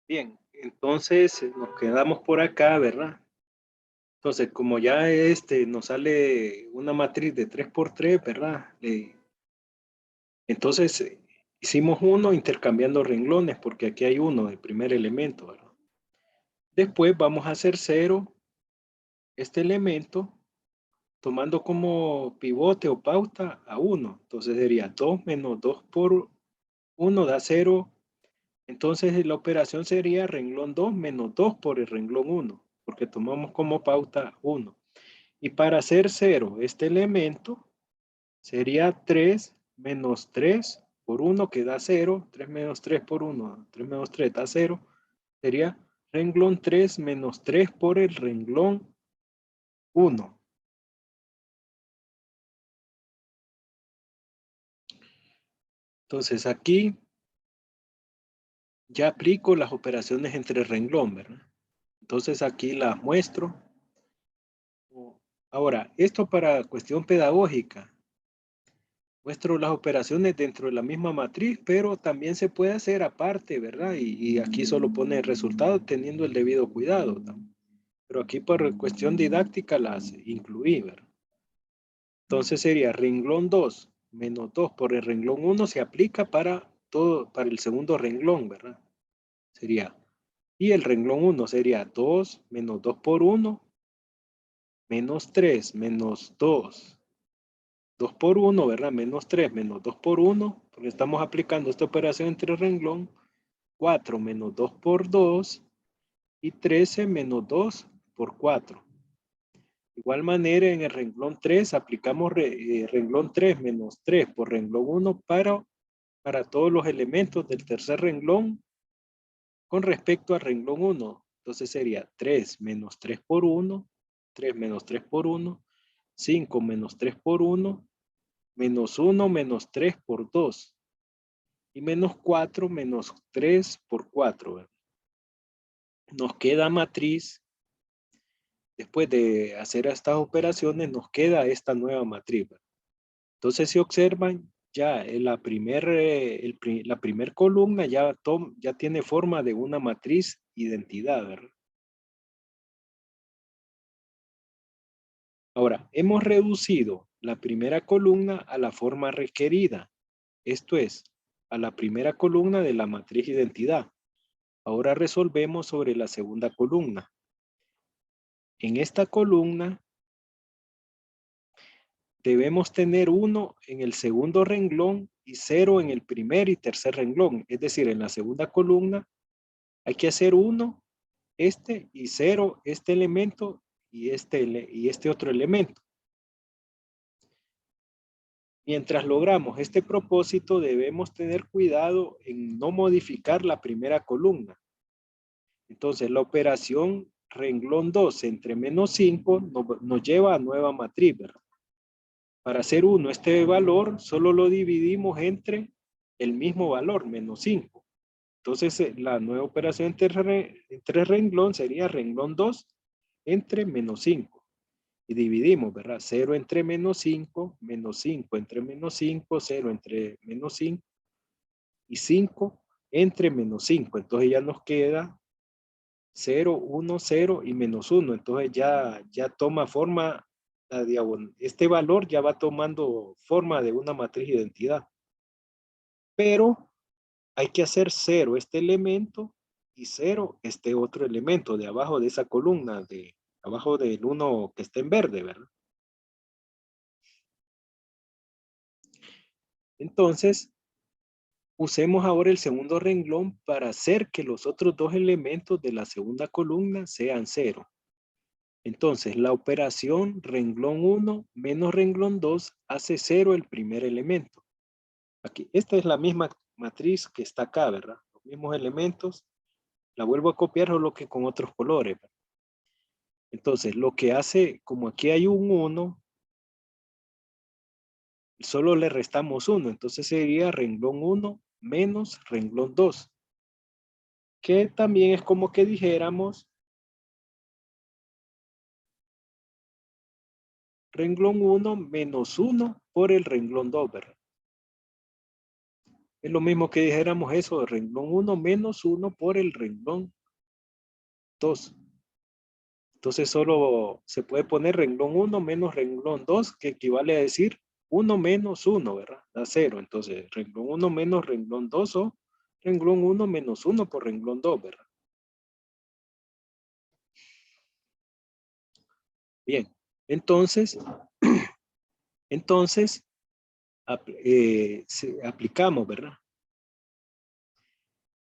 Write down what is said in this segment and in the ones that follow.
Bien, entonces nos quedamos por acá, ¿verdad? Entonces, como ya nos sale una matriz de 3 por 3, ¿verdad? Entonces, hicimos uno intercambiando renglones, porque aquí hay uno, el primer elemento, ¿verdad? Después vamos a hacer cero este elemento, tomando como pivote o pauta a 1. Entonces sería 2 menos 2 por 1 da 0. Entonces la operación sería renglón 2 menos 2 por el renglón 1, porque tomamos como pauta 1. Y para hacer 0 este elemento sería 3 menos 3 por 1 que da 0. 3 menos 3 por 1, 3 menos 3 da 0. Sería renglón 3 menos 3 por el renglón 1. Entonces aquí ya aplico las operaciones entre renglón, ¿verdad? Entonces aquí las muestro. Ahora, esto para cuestión pedagógica. Muestro las operaciones dentro de la misma matriz, pero también se puede hacer aparte, ¿verdad? Y aquí solo pone el resultado teniendo el debido cuidado, ¿no? Pero aquí por cuestión didáctica las incluí, ¿verdad? Entonces sería renglón 2 menos 2 por el renglón 1 se aplica para todo, para el segundo renglón, ¿verdad? Sería, y el renglón 1 sería 2 menos 2 por 1 menos 3 menos 2. 2 por 1, ¿verdad? Menos 3 menos 2 por 1, porque estamos aplicando esta operación entre renglón. 4 menos 2 por 2 y 13 menos 2 por 4. De igual manera, en el renglón 3 aplicamos renglón 3 menos 3 por renglón 1 para todos los elementos del tercer renglón con respecto al renglón 1. Entonces sería 3 menos 3 por 1, 3 menos 3 por 1, 5 menos 3 por 1, menos 1 menos 3 por 2 y menos 4 menos 3 por 4. ¿Verdad? Nos queda matriz. Después de hacer estas operaciones, nos queda esta nueva matriz. ¿Verdad? Entonces, si observan, ya en la primer columna ya tiene forma de una matriz identidad. ¿Verdad? Ahora, hemos reducido la primera columna a la forma requerida. Esto es, a la primera columna de la matriz identidad. Ahora resolvemos sobre la segunda columna. En esta columna debemos tener 1 en el segundo renglón y 0 en el primer y tercer renglón. Es decir, en la segunda columna hay que hacer 1, y 0, este elemento y este otro elemento. Mientras logramos este propósito, debemos tener cuidado en no modificar la primera columna. Entonces, la operación renglón 2 entre menos 5 nos lleva a nueva matriz, ¿verdad? Para hacer 1 este valor, solo lo dividimos entre el mismo valor, menos 5. Entonces, la nueva operación entre renglón sería renglón 2 entre menos 5. Y dividimos, ¿verdad? 0 entre menos 5 entre menos 5, 0 entre menos 5 y 5 entre menos 5. Entonces ya nos queda 0, 1, 0 y menos 1. Entonces ya toma forma, este valor ya va tomando forma de una matriz identidad. Pero hay que hacer 0 este elemento y 0 este otro elemento de abajo de esa columna, de abajo del 1 que está en verde, ¿verdad? Entonces, usemos ahora el segundo renglón para hacer que los otros dos elementos de la segunda columna sean 0. Entonces, la operación renglón 1 menos renglón 2 hace 0 el primer elemento. Aquí, esta es la misma matriz que está acá, ¿verdad? Los mismos elementos. La vuelvo a copiar solo que con otros colores, ¿verdad? Entonces, lo que hace, como aquí hay un 1, solo le restamos 1. Entonces sería renglón 1 menos renglón 2. Que también es como que dijéramos renglón 1 menos 1 por el renglón 2, ¿verdad? Es lo mismo que dijéramos eso, renglón 1 menos 1 por el renglón 2. Entonces solo se puede poner renglón 1 menos renglón 2, que equivale a decir 1 menos 1, ¿verdad? Da 0. Entonces renglón 1 menos renglón 2 o renglón 1 menos 1 por renglón 2, ¿verdad? Bien, entonces, entonces aplicamos, ¿verdad?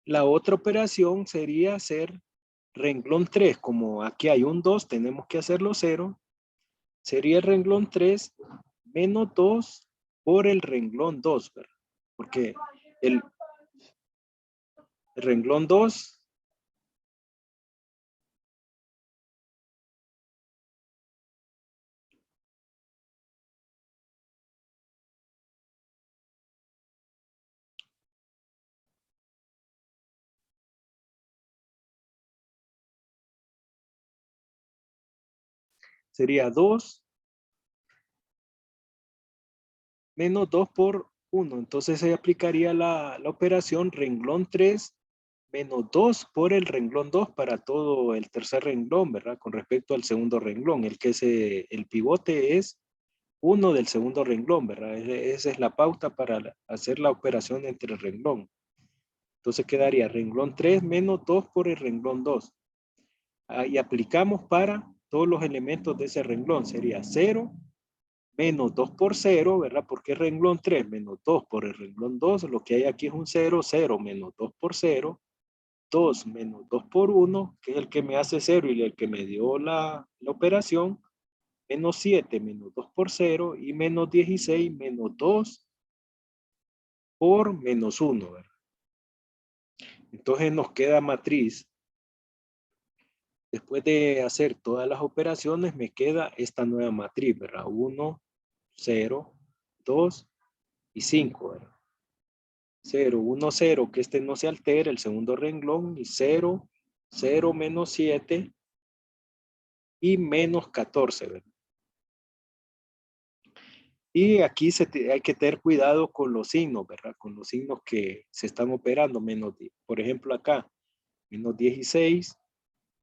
La otra operación sería hacer renglón 3. Como aquí hay un 2, tenemos que hacerlo 0. Sería el renglón 3 menos 2 por el renglón 2, ¿verdad? Porque el renglón 2 sería 2 menos 2 por 1. Entonces se aplicaría la operación renglón 3 menos 2 por el renglón 2 para todo el tercer renglón, ¿verdad? Con respecto al segundo renglón, el pivote es 1 del segundo renglón, ¿verdad? Esa es la pauta para hacer la operación entre el renglón. Entonces quedaría renglón 3 menos 2 por el renglón 2. Y aplicamos para todos los elementos de ese renglón. Sería 0 menos 2 por 0, ¿verdad? Porque renglón 3 menos 2 por el renglón 2, lo que hay aquí es un 0, 0 menos 2 por 0, 2 menos 2 por 1, que es el que me hace 0 y el que me dio la operación, menos 7 menos 2 por 0 y menos 16 menos 2 por menos 1, ¿verdad? Entonces nos queda matriz. Después de hacer todas las operaciones, me queda esta nueva matriz, ¿verdad? 1, 0, 2 y 5, ¿verdad? 0, 1, 0, que este no se altere, el segundo renglón, y 0, 0 menos 7 y menos 14, ¿verdad? Y aquí hay que tener cuidado con los signos, ¿verdad? Con los signos que se están operando, por ejemplo acá, menos 16,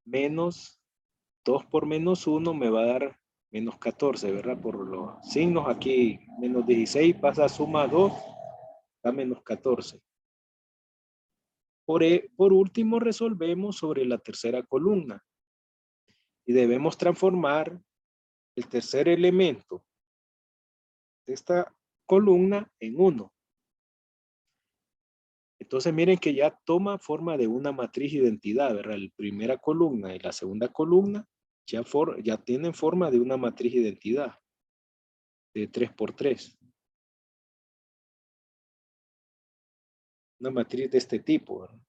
menos 2 por menos 1 me va a dar menos 14, ¿verdad? Por los signos aquí, menos 16 pasa a suma 2, da menos 14. Por último, resolvemos sobre la tercera columna y debemos transformar el tercer elemento de esta columna en 1. Entonces miren que ya toma forma de una matriz identidad, ¿verdad? La primera columna y la segunda columna ya tienen forma de una matriz identidad de 3 por 3. Una matriz de este tipo, ¿verdad?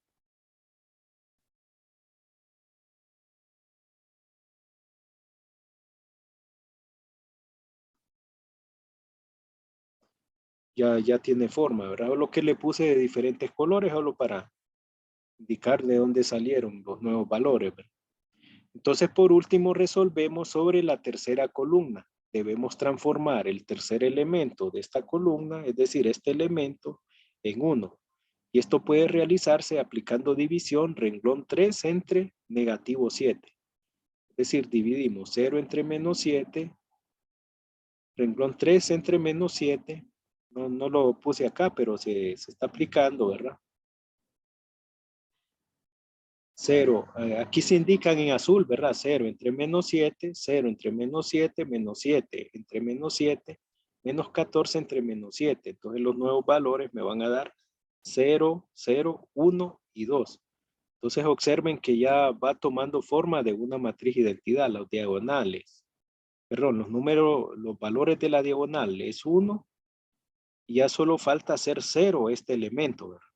Ya tiene forma, ¿verdad? Lo que le puse de diferentes colores solo para indicar de dónde salieron los nuevos valores, ¿verdad? Entonces, por último, resolvemos sobre la tercera columna. Debemos transformar el tercer elemento de esta columna, es decir, este elemento, en 1. Y esto puede realizarse aplicando división renglón 3 entre negativo 7. Es decir, dividimos 0 entre menos 7, renglón 3 entre menos 7. No lo puse acá, pero se está aplicando, ¿verdad? 0, aquí se indican en azul, ¿verdad? 0 entre menos 7, 0 entre menos 7, menos 7 entre menos 7, menos 14 entre menos 7. Entonces los nuevos valores me van a dar 0, 0, 1 y 2. Entonces observen que ya va tomando forma de una matriz identidad, las diagonales. Perdón, los valores de la diagonal es 1 y ya solo falta hacer 0 este elemento, ¿verdad?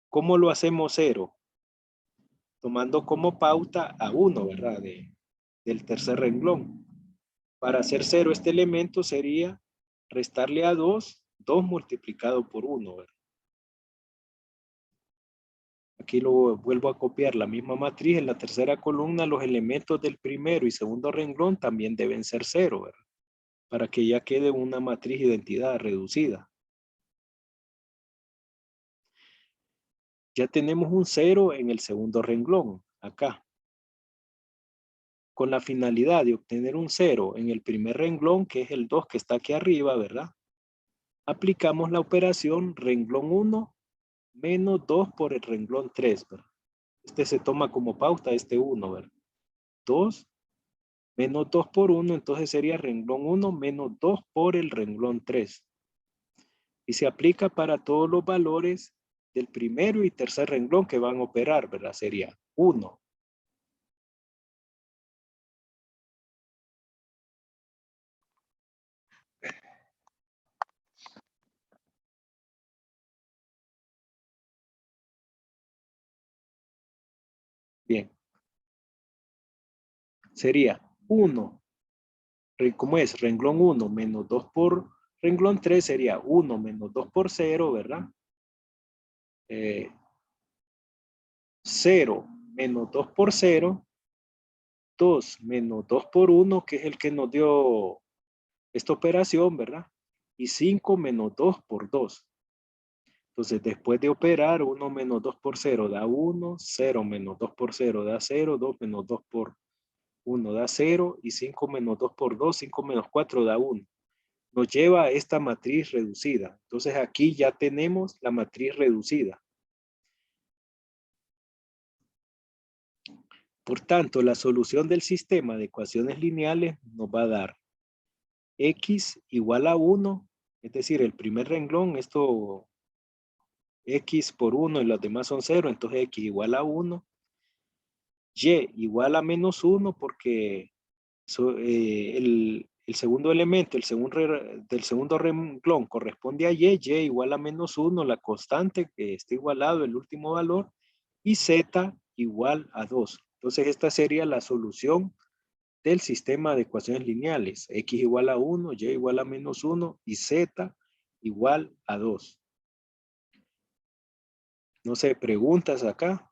¿Cómo lo hacemos 0? Tomando como pauta a 1, ¿verdad? Del tercer renglón. Para hacer 0 este elemento sería restarle a 2, 2 multiplicado por 1, ¿verdad? Aquí lo vuelvo a copiar la misma matriz. En la tercera columna los elementos del primero y segundo renglón también deben ser 0, ¿verdad? Para que ya quede una matriz identidad reducida. Ya tenemos un 0 en el segundo renglón, acá. Con la finalidad de obtener un 0 en el primer renglón, que es el 2 que está aquí arriba, ¿verdad? Aplicamos la operación renglón 1 menos 2 por el renglón 3, ¿verdad? Este se toma como pauta, este 1, ¿verdad? 2 menos 2 por 1, entonces sería renglón 1 menos 2 por el renglón 3. Y se aplica para todos los valores del primero y tercer renglón que van a operar, ¿verdad? Sería 1. Bien. Sería 1. ¿Cómo es? Renglón 1 menos 2 por renglón 3 sería 1 menos 2 por 0, ¿verdad? 0 menos 2 por 0. 2 menos 2 por 1, que es el que nos dio esta operación, ¿verdad? Y 5 menos 2 por 2. Entonces, después de operar, 1 menos 2 por 0 da 1, 0 menos 2 por 0 da 0, 2 menos 2 por 1 da 0, y 5 menos 2 por 2, 5 menos 4 da 1. Nos lleva a esta matriz reducida. Entonces, aquí ya tenemos la matriz reducida. Por tanto, la solución del sistema de ecuaciones lineales nos va a dar x igual a 1, es decir, el primer renglón, esto x por 1 y los demás son 0, entonces x igual a 1, y igual a menos 1 porque el segundo elemento, del segundo renglón corresponde a y igual a menos 1, la constante que está igualado, el último valor, y z igual a 2. Entonces esta sería la solución del sistema de ecuaciones lineales. X igual a 1, y igual a menos 1 y z igual a 2. No sé, preguntas acá.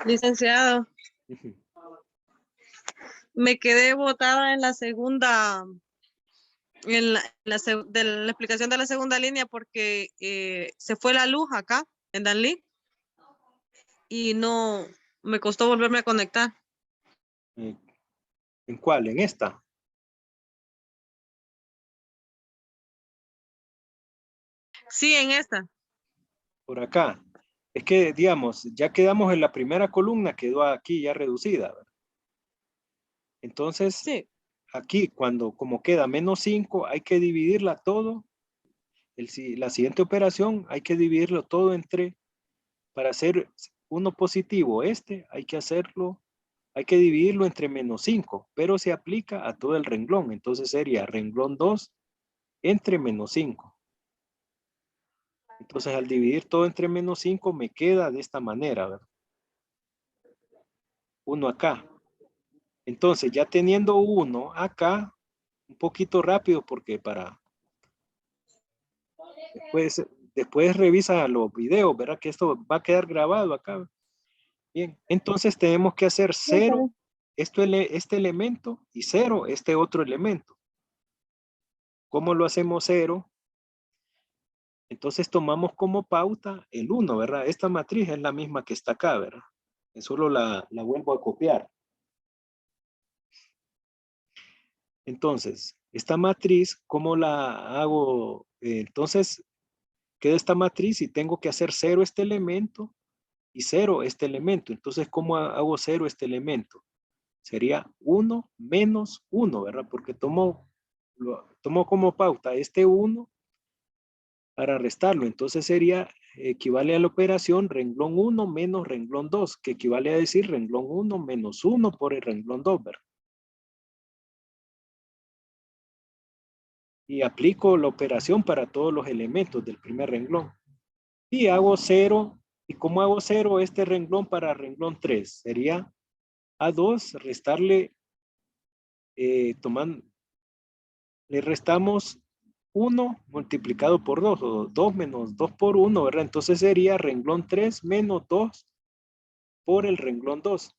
Licenciado, me quedé botada en la segunda, de la explicación de la segunda línea porque se fue la luz acá en Danlí y no me costó volverme a conectar. ¿En cuál? ¿En esta? Sí, en esta. Por acá. Es que, digamos, ya quedamos en la primera columna, quedó aquí ya reducida, ¿verdad? Entonces, Sí. aquí como queda menos 5, hay que dividirla todo. La siguiente operación hay que dividirlo todo entre, para hacer uno positivo, hay que dividirlo entre menos 5, pero se aplica a todo el renglón. Entonces sería renglón 2 entre menos 5. Entonces al dividir todo entre menos 5 me queda de esta manera, ¿verdad? 1 acá. Entonces ya teniendo 1 acá, un poquito rápido porque después revisa los videos, ¿verdad? Que esto va a quedar grabado acá. Bien, entonces tenemos que hacer 0 este elemento y 0 este otro elemento. ¿Cómo lo hacemos 0? Entonces tomamos como pauta el 1, ¿verdad? Esta matriz es la misma que está acá, ¿verdad? Solo la vuelvo a copiar. Entonces, esta matriz, ¿cómo la hago? Entonces, queda esta matriz y tengo que hacer 0 este elemento y 0 este elemento. Entonces, ¿cómo hago 0 este elemento? Sería 1 menos 1, ¿verdad? Porque tomo como pauta este 1 para restarlo. Entonces sería, equivale a la operación renglón 1 menos renglón 2, que equivale a decir renglón 1 menos 1 por el renglón 2, ¿verdad? Y aplico la operación para todos los elementos del primer renglón. Y hago 0. ¿Y cómo hago 0 este renglón para renglón 3? Sería a 2 restarle, le restamos 1 multiplicado por 2, o 2 menos 2 por 1, ¿verdad? Entonces sería renglón 3 menos 2 por el renglón 2.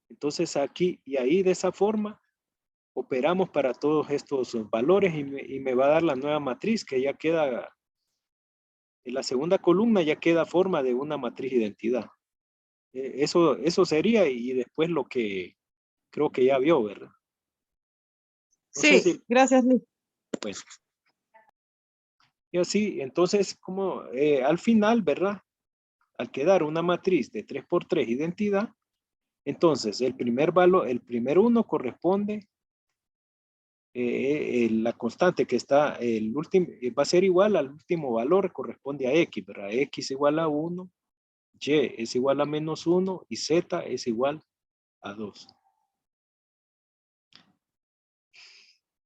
Entonces aquí y ahí de esa forma operamos para todos estos valores y me va a dar la nueva matriz que ya queda, en la segunda columna ya queda forma de una matriz identidad. Eso sería y después lo que creo que ya vio, ¿verdad? No sé Sí, si, gracias, Liz. pues, y así, entonces, como al final, ¿verdad? Al quedar una matriz de 3 por 3 identidad, entonces el primer valor, el primer uno corresponde, la constante que está, el último, va a ser igual al último valor, corresponde a X, ¿verdad? X igual a 1, Y es igual a menos 1 y Z es igual a 2.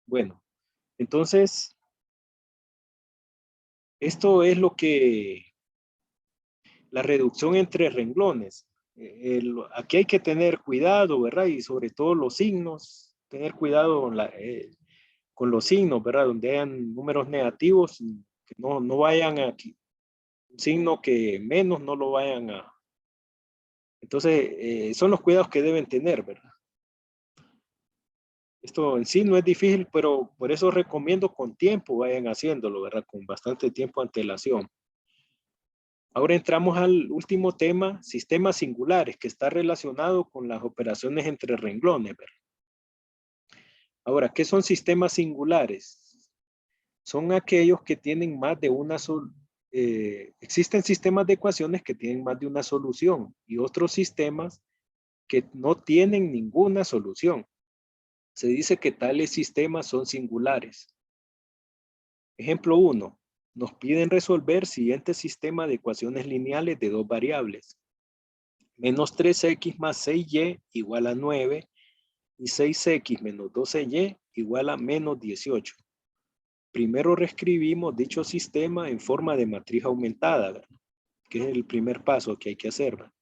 Bueno, entonces, esto es lo que, la reducción entre renglones. Aquí hay que tener cuidado, ¿verdad? Y sobre todo los signos, tener cuidado con los signos, ¿verdad? Donde hayan números negativos, que no vayan aquí. Un signo que menos no lo vayan a. Entonces, son los cuidados que deben tener, ¿verdad? Esto en sí no es difícil, pero por eso recomiendo con tiempo vayan haciéndolo, ¿verdad? Con bastante tiempo de antelación. Ahora entramos al último tema, sistemas singulares, que está relacionado con las operaciones entre renglones, ¿verdad? Ahora, ¿qué son sistemas singulares? Son aquellos que tienen más de una existen sistemas de ecuaciones que tienen más de una solución y otros sistemas que no tienen ninguna solución. Se dice que tales sistemas son singulares. Ejemplo 1. Nos piden resolver siguiente sistema de ecuaciones lineales de dos variables. Menos 3x más 6y igual a 9 y 6x menos 12y igual a menos 18. Primero reescribimos dicho sistema en forma de matriz aumentada, ¿verdad? Que es el primer paso que hay que hacer, ¿verdad?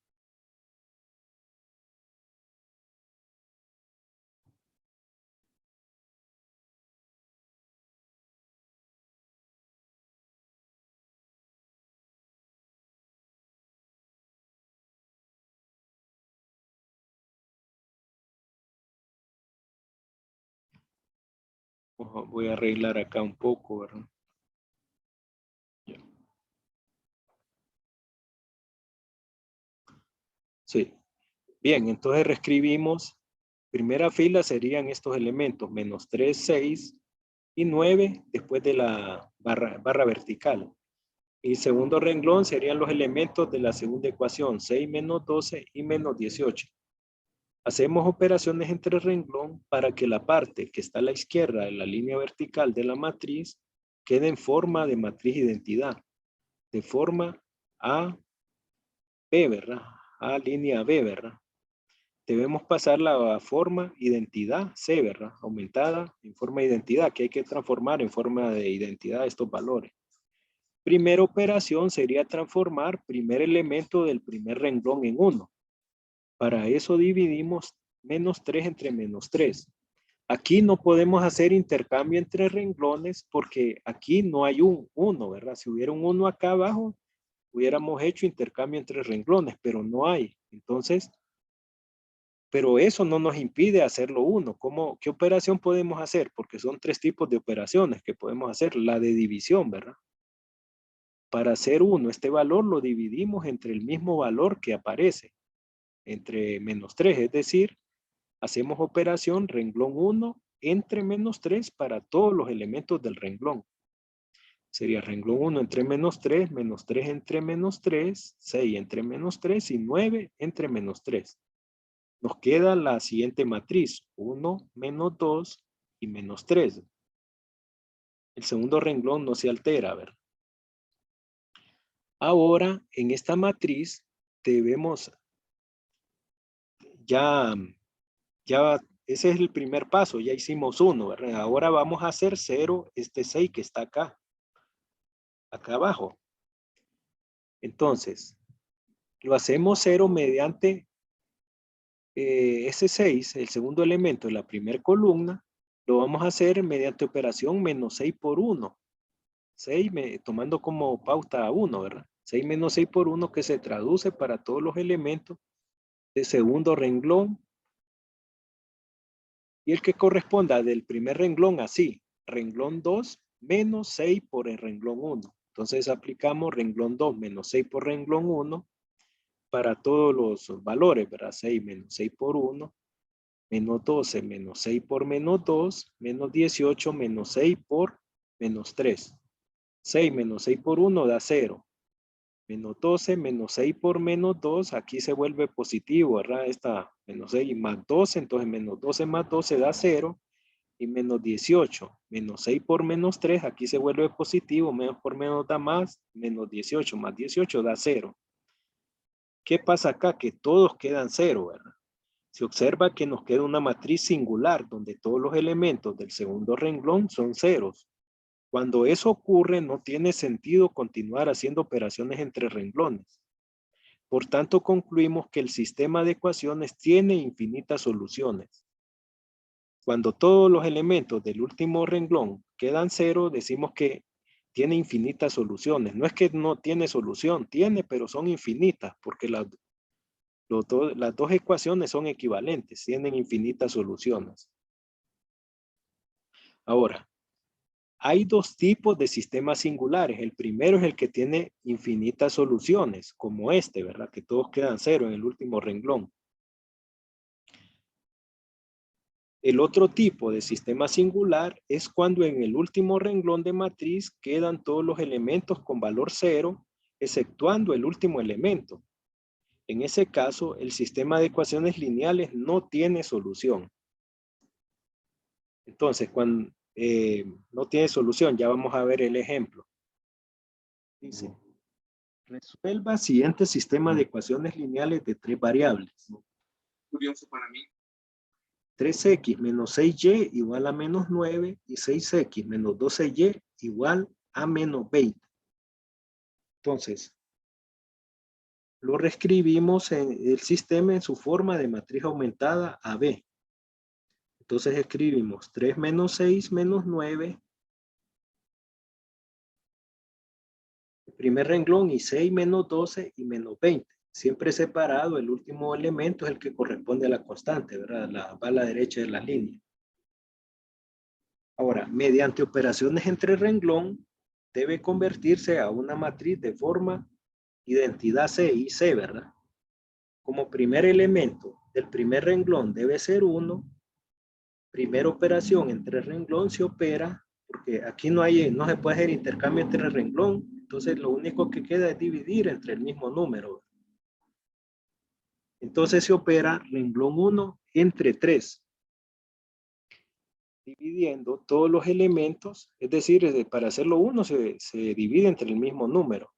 Voy a arreglar acá un poco, ¿verdad? Ya. Sí. Bien, entonces reescribimos. Primera fila serían estos elementos, menos 3, 6 y 9 después de la barra vertical. Y segundo renglón serían los elementos de la segunda ecuación, 6 menos 12 y menos 18. Hacemos operaciones entre renglón para que la parte que está a la izquierda de la línea vertical de la matriz quede en forma de matriz identidad, de forma A, B, ¿verdad? A línea B, ¿verdad? Debemos pasar la forma identidad C, ¿verdad? Aumentada en forma de identidad, que hay que transformar en forma de identidad estos valores. Primera operación sería transformar primer elemento del primer renglón en 1. Para eso dividimos menos 3 entre menos 3. Aquí no podemos hacer intercambio entre renglones porque aquí no hay un 1, ¿verdad? Si hubiera un 1 acá abajo, hubiéramos hecho intercambio entre renglones, pero no hay. Entonces, pero eso no nos impide hacerlo 1. ¿Qué operación podemos hacer? Porque son 3 tipos de operaciones que podemos hacer. La de división, ¿verdad? Para hacer 1, este valor lo dividimos entre el mismo valor que aparece, entre menos 3, es decir, hacemos operación renglón 1 entre menos 3 para todos los elementos del renglón. Sería renglón 1 entre menos 3 entre menos 3, 6 entre menos 3 y 9 entre menos 3. Nos queda la siguiente matriz, 1, menos 2 y menos 3. El segundo renglón no se altera, ¿verdad? Ahora, en esta matriz, debemos ya ese es el primer paso, ya hicimos 1, ¿verdad? Ahora vamos a hacer 0, este 6 que está acá abajo. Entonces, lo hacemos 0 mediante ese 6, el segundo elemento de la primera columna, lo vamos a hacer mediante operación menos 6 por 1. 6 tomando como pauta 1, ¿verdad? 6 menos 6 por 1 que se traduce para todos los elementos de segundo renglón Y el que corresponda del primer renglón así, renglón 2 menos 6 por el renglón 1. Entonces aplicamos renglón 2 menos 6 por renglón 1 para todos los valores, ¿verdad? 6 menos 6 por 1, menos 12 menos 6 por menos 2, menos 18 menos 6 por menos 3. 6 menos 6 por 1 da 0. Menos 12 menos 6 por menos 2, aquí se vuelve positivo, ¿verdad? Esta menos 6 más 12, entonces menos 12 más 12 da 0. Y menos 18, menos 6 por menos 3, aquí se vuelve positivo, menos por menos da más, menos 18 más 18 da 0. ¿Qué pasa acá? Que todos quedan 0, ¿verdad? Se observa que nos queda una matriz singular donde todos los elementos del segundo renglón son ceros. Cuando eso ocurre, no tiene sentido continuar haciendo operaciones entre renglones. Por tanto, concluimos que el sistema de ecuaciones tiene infinitas soluciones. Cuando todos los elementos del último renglón quedan 0, decimos que tiene infinitas soluciones. No es que no tiene solución, tiene, pero son infinitas, porque las dos ecuaciones son equivalentes, tienen infinitas soluciones. Ahora, hay dos tipos de sistemas singulares. El primero es el que tiene infinitas soluciones, como este, ¿verdad? Que todos quedan 0 en el último renglón. El otro tipo de sistema singular es cuando en el último renglón de matriz quedan todos los elementos con valor 0, exceptuando el último elemento. En ese caso, el sistema de ecuaciones lineales no tiene solución. Entonces, cuando no tiene solución, ya vamos a ver el ejemplo. Dice, resuelva siguiente sistema de ecuaciones lineales de 3 variables. Curioso para mí. 3x menos 6y igual a menos 9 y 6x menos 12y igual a menos 20. Entonces, lo reescribimos en el sistema en su forma de matriz aumentada AB. Entonces escribimos 3 menos 6 menos 9. El primer renglón y 6 menos 12 y menos 20. Siempre separado, el último elemento es el que corresponde a la constante, ¿verdad? Va a la derecha de la línea. Ahora, mediante operaciones entre renglón, debe convertirse a una matriz de forma identidad C y C, ¿verdad? Como primer elemento del primer renglón debe ser 1. Primera operación entre renglón se opera, porque aquí no se puede hacer intercambio entre renglón, entonces lo único que queda es dividir entre el mismo número. Entonces se opera renglón 1 entre 3. Dividiendo todos los elementos, es decir, para hacerlo 1 se divide entre el mismo número.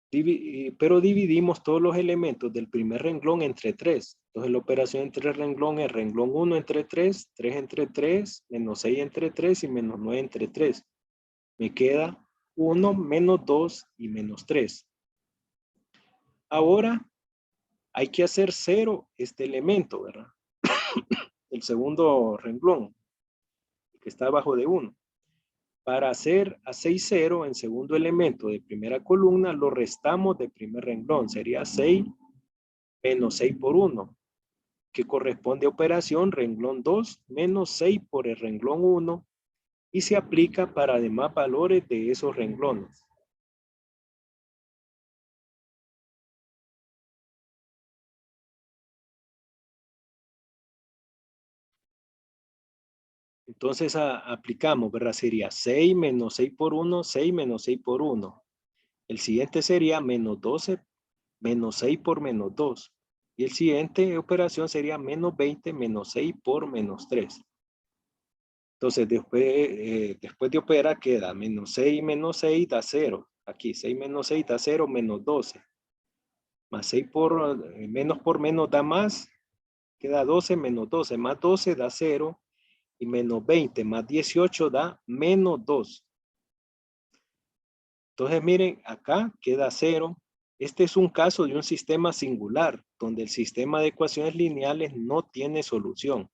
Pero dividimos todos los elementos del primer renglón entre 3. Entonces la operación entre renglón es renglón 1 entre 3, 3 entre 3, menos 6 entre 3 y menos 9 entre 3. Me queda 1, menos 2 y menos 3. Ahora hay que hacer 0 este elemento, ¿verdad? El segundo renglón, que está abajo de 1. Para hacer a 6, 0 en segundo elemento de primera columna, lo restamos de primer renglón. Sería 6 menos 6 por 1, que corresponde a operación renglón 2 menos 6 por el renglón 1 y se aplica para demás valores de esos renglones. Entonces aplicamos, ¿verdad? Sería 6 menos 6 por 1, 6 menos 6 por 1. El siguiente sería menos 12 menos 6 por menos 2. Y el siguiente operación sería menos 20 menos 6 por menos 3. Entonces después de operar queda menos 6 menos 6 da 0. Aquí 6 menos 6 da 0 menos 12. Más 6 por menos da más. Queda 12 menos 12 más 12 da 0. Y menos 20 más 18 da menos 2. Entonces miren, acá queda 0. Este es un caso de un sistema singular, donde el sistema de ecuaciones lineales no tiene solución.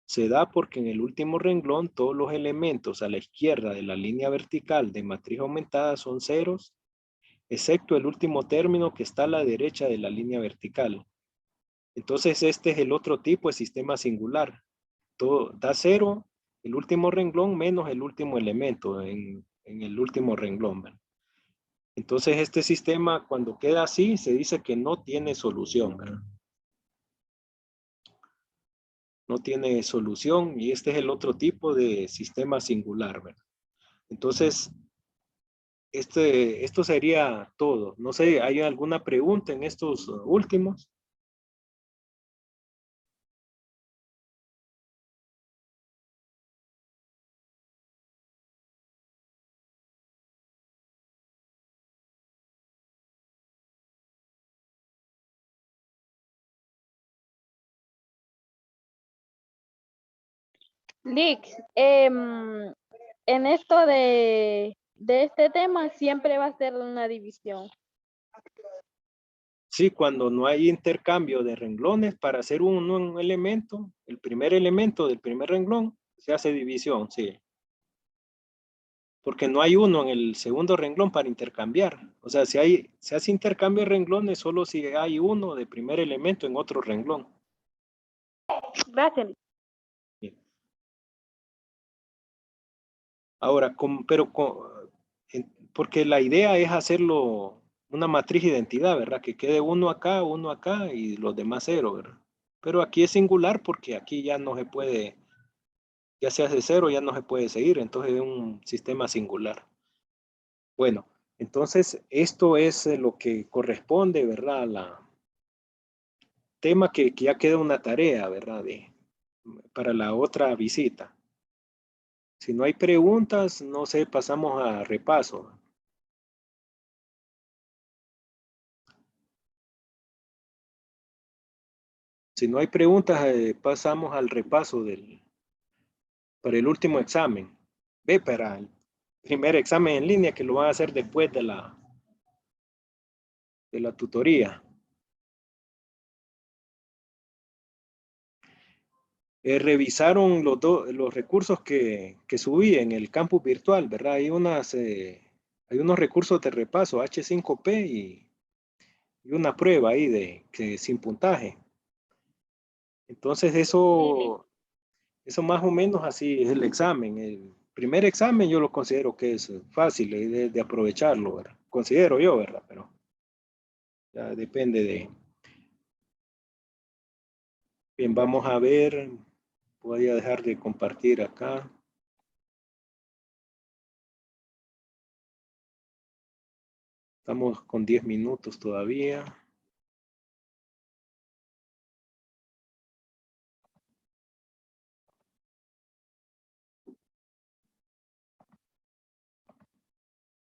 Se da porque en el último renglón todos los elementos a la izquierda de la línea vertical de matriz aumentada son ceros, excepto el último término que está a la derecha de la línea vertical. Entonces este es el otro tipo de sistema singular. Todo da 0, el último renglón menos el último elemento en el último renglón, ¿verdad? Entonces este sistema cuando queda así se dice que no tiene solución, ¿verdad? No tiene solución y este es el otro tipo de sistema singular, ¿verdad? Entonces, esto sería todo. No sé, ¿hay alguna pregunta en estos últimos? Lick, en esto de este tema siempre va a ser una división. Sí, cuando no hay intercambio de renglones para hacer un elemento, el primer elemento del primer renglón, se hace división, sí. Porque no hay uno en el segundo renglón para intercambiar. O sea, se hace intercambio de renglones solo si hay uno de primer elemento en otro renglón. Gracias. Bien. Ahora, porque la idea es hacerlo una matriz de identidad, ¿verdad? Que quede uno acá y los demás 0, ¿verdad? Pero aquí es singular porque aquí ya no se puede, ya se hace 0, ya no se puede seguir, entonces es un sistema singular. Bueno, entonces esto es lo que corresponde, ¿verdad? Tema que ya queda una tarea, ¿verdad? Para la otra visita. Si no hay preguntas, no sé, pasamos a repaso. Si no hay preguntas, pasamos al repaso para el último examen. Ve, para el primer examen en línea que lo van a hacer después de la tutoría. Revisaron los recursos que subí en el campus virtual, ¿verdad? Hay unos recursos de repaso, H5P y una prueba ahí sin puntaje. Entonces eso más o menos así es el examen. El primer examen yo lo considero que es fácil de aprovecharlo, ¿verdad? Considero yo, ¿verdad? Pero ya depende de... Bien, vamos a ver. Voy a dejar de compartir acá. Estamos con 10 minutos todavía.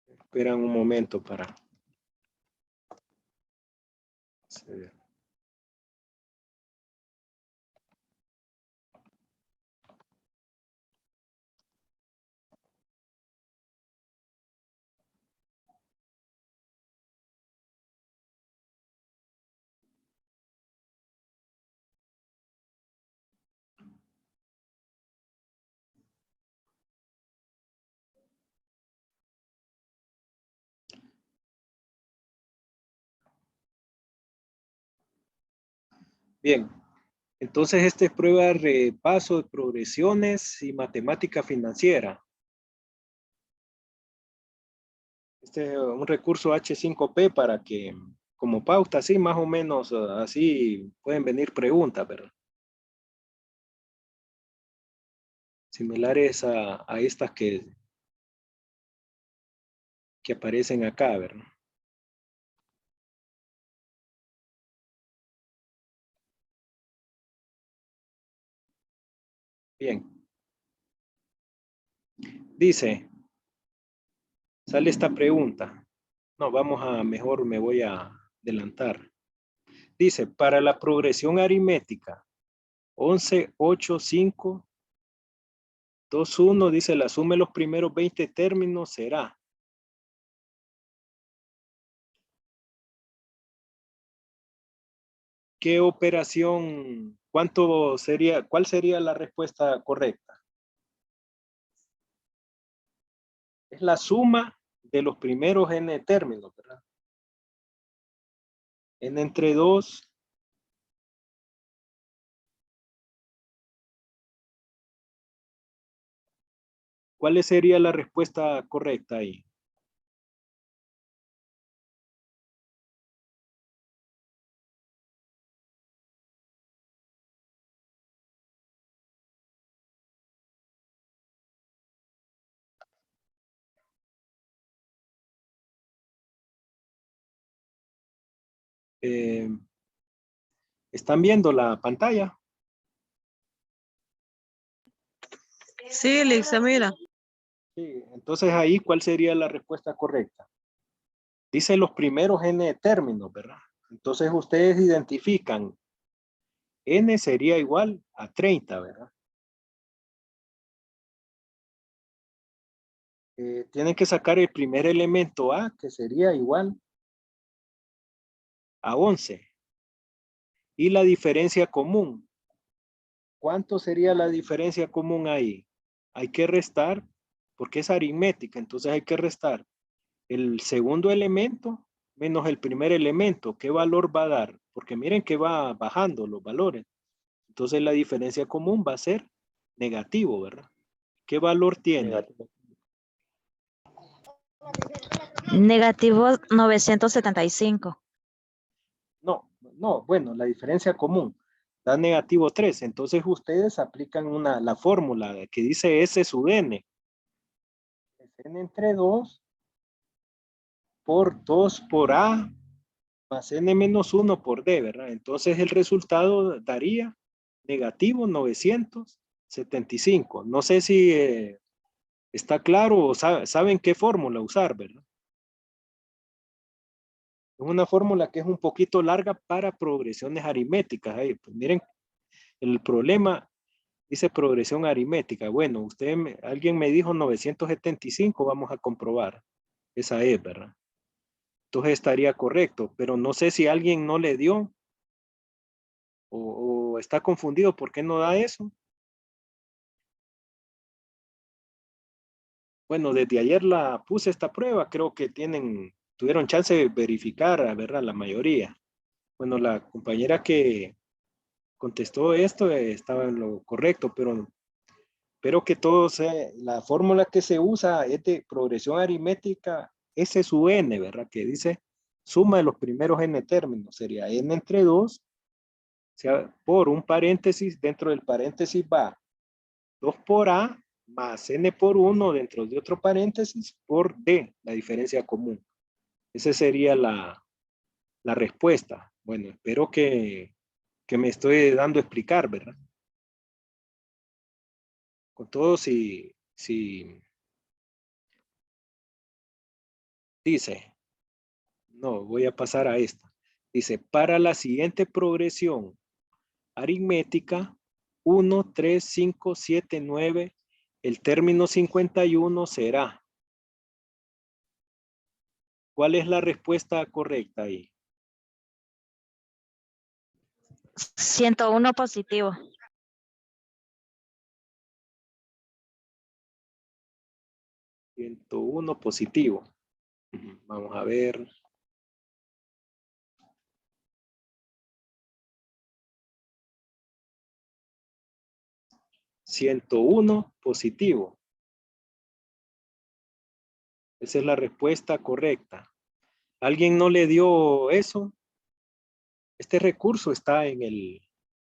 Esperan un momento para acceder. Bien, entonces esta es prueba de repaso de progresiones y matemática financiera. Este es un recurso H5P para que, como pauta, así más o menos, así pueden venir preguntas, ¿verdad? Similares a estas que aparecen acá, ¿verdad? Bien. Dice, sale esta pregunta. No, mejor me voy a adelantar. Dice, para la progresión aritmética, 11, 8, 5, 2, 1, dice, la suma de los primeros 20 términos será. ¿Qué operación, cuál sería la respuesta correcta? Es la suma de los primeros n términos, ¿verdad? N entre 2 ¿Cuál sería la respuesta correcta ahí? ¿Están viendo la pantalla? Sí, Lixa, mira. Sí, entonces ahí, ¿cuál sería la respuesta correcta? Dice los primeros n términos, ¿verdad? Entonces ustedes identifican n sería igual a 30, ¿verdad? Tienen que sacar el primer elemento a, que sería igual a 11. Y la diferencia común. ¿Cuánto sería la diferencia común ahí? Hay que restar, porque es aritmética, entonces hay que restar el segundo elemento menos el primer elemento. ¿Qué valor va a dar? Porque miren que va bajando los valores. Entonces la diferencia común va a ser negativo, ¿verdad? ¿Qué valor tiene? Negativo. Negativo 975. No, bueno, la diferencia común da negativo 3. Entonces ustedes aplican la fórmula que dice S sub n. Es n entre 2 por 2 por A más n menos 1 por D, ¿verdad? Entonces el resultado daría negativo 975. No sé si está claro o saben qué fórmula usar, ¿verdad? Es una fórmula que es un poquito larga para progresiones aritméticas. Ahí, pues miren, el problema dice progresión aritmética. Bueno, alguien me dijo 975, vamos a comprobar. Esa es, ¿verdad? Entonces estaría correcto, pero no sé si alguien no le dio o está confundido. ¿Por qué no da eso? Bueno, desde ayer la puse esta prueba, creo que tuvieron chance de verificar, ¿verdad? La mayoría. Bueno, la compañera que contestó esto estaba en lo correcto, pero que la fórmula que se usa es de progresión aritmética S sub n, ¿verdad? Que dice suma de los primeros n términos, sería n entre 2, o sea, por un paréntesis, dentro del paréntesis va 2 por A más n por 1 dentro de otro paréntesis por D, la diferencia común. Esa sería la respuesta. Bueno, espero que me estoy dando a explicar, ¿verdad? Con todo, si dice, no, voy a pasar a esta. Dice, para la siguiente progresión aritmética, 1, 3, 5, 7, 9, el término 51 será. ¿Cuál es la respuesta correcta ahí? 101 positivo. 101 positivo. Vamos a ver. $101 positivo. Esa es la respuesta correcta. ¿Alguien no le dio eso? Este recurso está en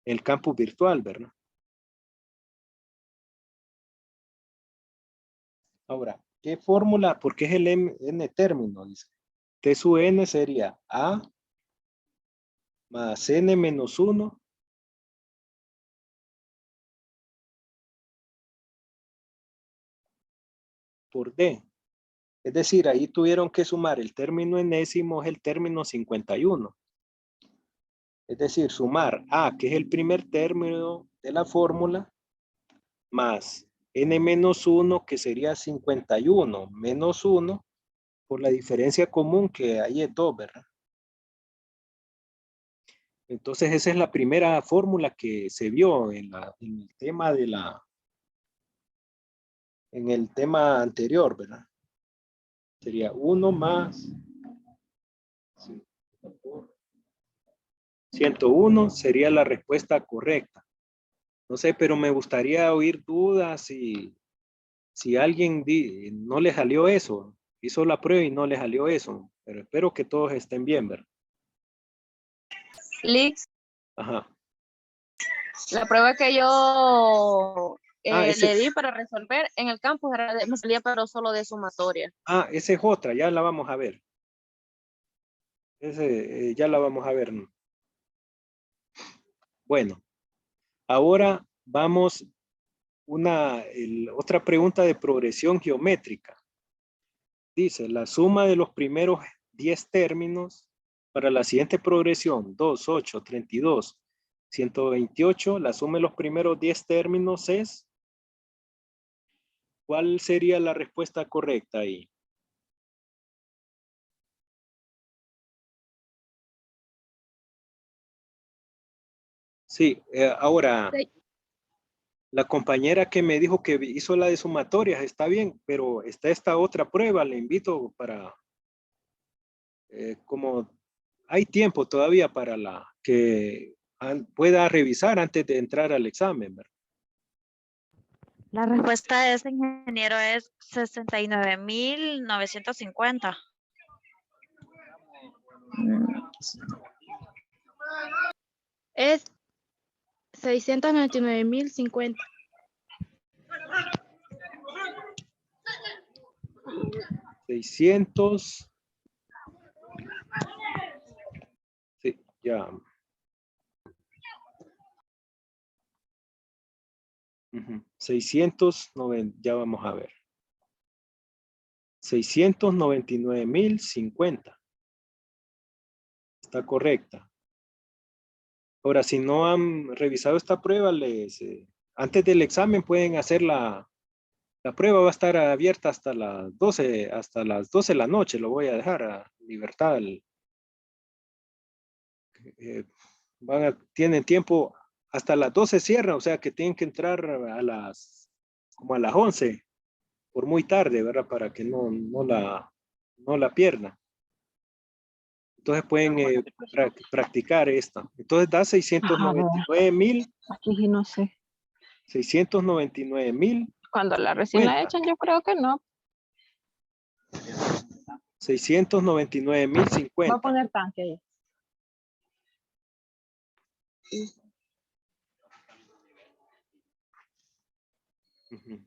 el campus virtual, ¿verdad? Ahora, ¿qué fórmula? Porque es el n término, dice. T sub n sería A más n menos 1 por D. Es decir, ahí tuvieron que sumar el término enésimo, es el término 51. Es decir, sumar A, que es el primer término de la fórmula, más n menos 1, que sería 51, menos 1, por la diferencia común que ahí es 2, ¿verdad? Entonces esa es la primera fórmula que se vio en el tema en el tema anterior, ¿verdad? Sería 1 más 101 sería la respuesta correcta. No sé, pero me gustaría oír dudas y Si alguien no le salió eso, hizo la prueba y no le salió eso, pero espero que todos estén bien, ¿verdad? Lix, Ajá. la prueba que yo Ese, le di para resolver en el campus me salía pero solo de sumatoria. esa es otra, ya la vamos a ver. Ya la vamos a ver. Bueno, ahora vamos otra pregunta de progresión geométrica. Dice, la suma de los primeros 10 términos para la siguiente progresión, 2, 8, 32, 128, la suma de los primeros 10 términos es, ¿cuál sería la respuesta correcta ahí? Sí, ahora, Sí. la compañera que me dijo que hizo la de sumatorias está bien, pero está esta otra prueba, le invito para, como hay tiempo todavía para la que pueda revisar antes de entrar al examen, ¿verdad? La respuesta de ese ingeniero es 69.950. Es 699.050. 600. Sí, ya. 690, ya vamos a ver. 699.050. Está correcta. Ahora, si no han revisado esta prueba, antes del examen pueden hacer la prueba. Va a estar abierta hasta las 12 de la noche. Lo voy a dejar a libertad. Tienen tiempo hasta las 12 cierra, o sea que tienen que entrar como a las 11, por muy tarde, ¿verdad? Para que no la pierdan. Entonces pueden practicar esta. Entonces da 699.000. Aquí sí no sé. 699.000. Cuando la recién la echan, yo creo que no. 699.050. Va a poner tanque ahí. Ujú.